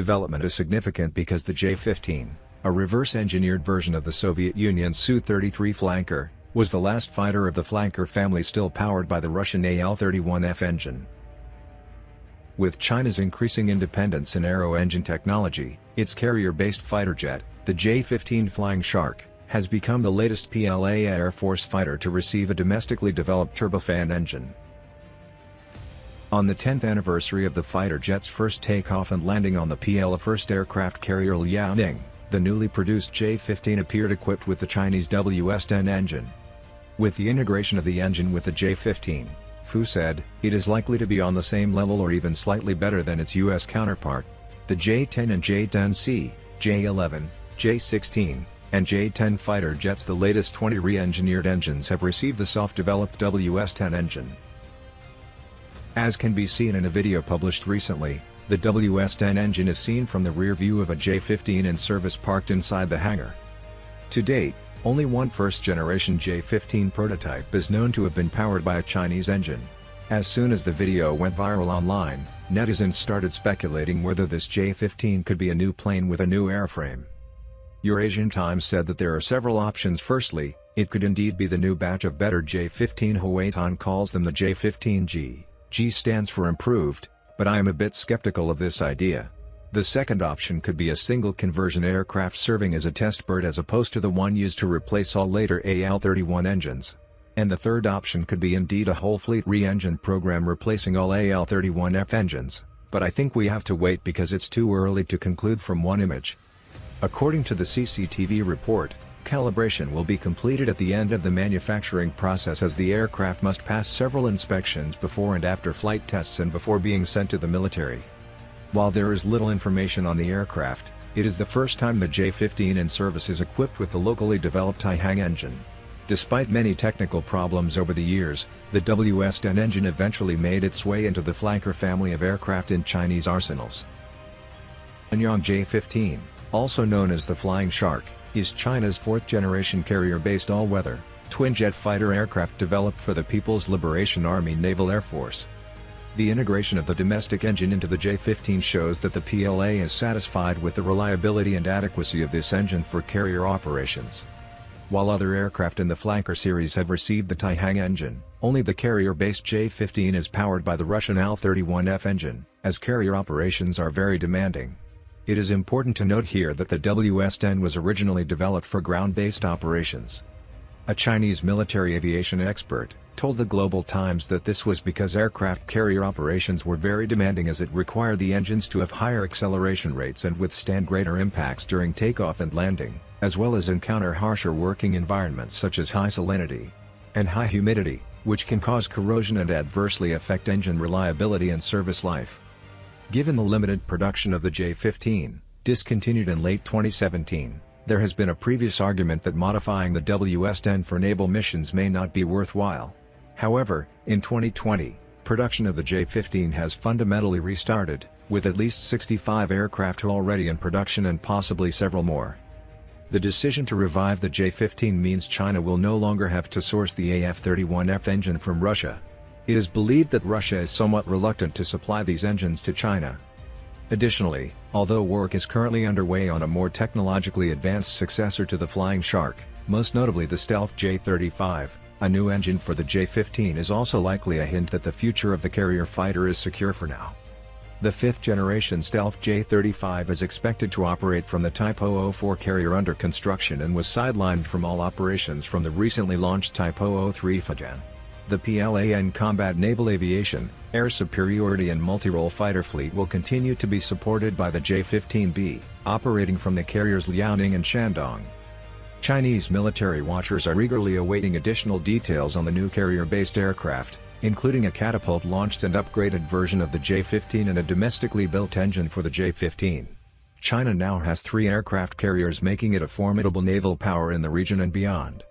development is significant because the J-15, a reverse-engineered version of the Soviet Union's Su-33 flanker, was the last fighter of the flanker family still powered by the Russian Al-31F engine. With China's increasing independence in aero-engine technology, its carrier-based fighter jet, the J-15 Flying Shark, has become the latest PLA Air Force fighter to receive a domestically developed turbofan engine. On the 10th anniversary of the fighter jet's first takeoff and landing on the PLA first aircraft carrier Liaoning, the newly produced J-15 appeared equipped with the Chinese WS-10 engine. With the integration of the engine with the J-15, Fu said, it is likely to be on the same level or even slightly better than its US counterpart. The J-10 and J-10C, J-11, J-16, and J-10 fighter jets, the latest 20 re-engineered engines, have received the soft-developed WS-10 engine. As can be seen in a video published recently, the WS-10 engine is seen from the rear view of a J-15 in service parked inside the hangar. To date, only one first-generation J-15 prototype is known to have been powered by a Chinese engine. As soon as the video went viral online, netizens started speculating whether this J-15 could be a new plane with a new airframe. Eurasian Times said that there are several options. Firstly, it could indeed be the new batch of better J-15. Huaytan calls them the J-15G. G stands for improved, but I am a bit skeptical of this idea. The second option could be a single conversion aircraft serving as a test bird as opposed to the one used to replace all later Al-31 engines. And the third option could be indeed a whole fleet re-engine program replacing all Al-31F engines, but I think we have to wait because it's too early to conclude from one image. According to the CCTV report, calibration will be completed at the end of the manufacturing process, as the aircraft must pass several inspections before and after flight tests and before being sent to the military. While there is little information on the aircraft, it is the first time the J-15 in service is equipped with the locally developed Taihang engine. Despite many technical problems over the years, the WS-10 engine eventually made its way into the flanker family of aircraft in Chinese arsenals. Liaoning J-15, also known as the Flying Shark, is China's fourth-generation carrier-based all-weather, twin-jet fighter aircraft developed for the People's Liberation Army Naval Air Force. The integration of the domestic engine into the J-15 shows that the PLA is satisfied with the reliability and adequacy of this engine for carrier operations. While other aircraft in the flanker series have received the Taihang engine, only the carrier-based J-15 is powered by the Russian Al-31F engine, as carrier operations are very demanding. It is important to note here that the WS-10 was originally developed for ground-based operations. A Chinese military aviation expert told the Global Times that this was because aircraft carrier operations were very demanding, as it required the engines to have higher acceleration rates and withstand greater impacts during takeoff and landing, as well as encounter harsher working environments such as high salinity and high humidity, which can cause corrosion and adversely affect engine reliability and service life. Given the limited production of the J-15, discontinued in late 2017, there has been a previous argument that modifying the WS-10 for naval missions may not be worthwhile. However, in 2020, production of the J-15 has fundamentally restarted, with at least 65 aircraft already in production and possibly several more. The decision to revive the J-15 means China will no longer have to source the Al-31F engine from Russia. It is believed that Russia is somewhat reluctant to supply these engines to China. Additionally, although work is currently underway on a more technologically advanced successor to the Flying Shark, most notably the stealth J-35, a new engine for the J-15 is also likely a hint that the future of the carrier fighter is secure for now. The fifth-generation stealth J-35 is expected to operate from the Type 004 carrier under construction and was sidelined from all operations from the recently launched Type 003 Fujian. The PLAN Combat Naval Aviation, Air Superiority and Multi-Role Fighter Fleet will continue to be supported by the J-15B, operating from the carriers Liaoning and Shandong. Chinese military watchers are eagerly awaiting additional details on the new carrier-based aircraft, including a catapult-launched and upgraded version of the J-15 and a domestically built engine for the J-15. China now has 3 aircraft carriers, making it a formidable naval power in the region and beyond.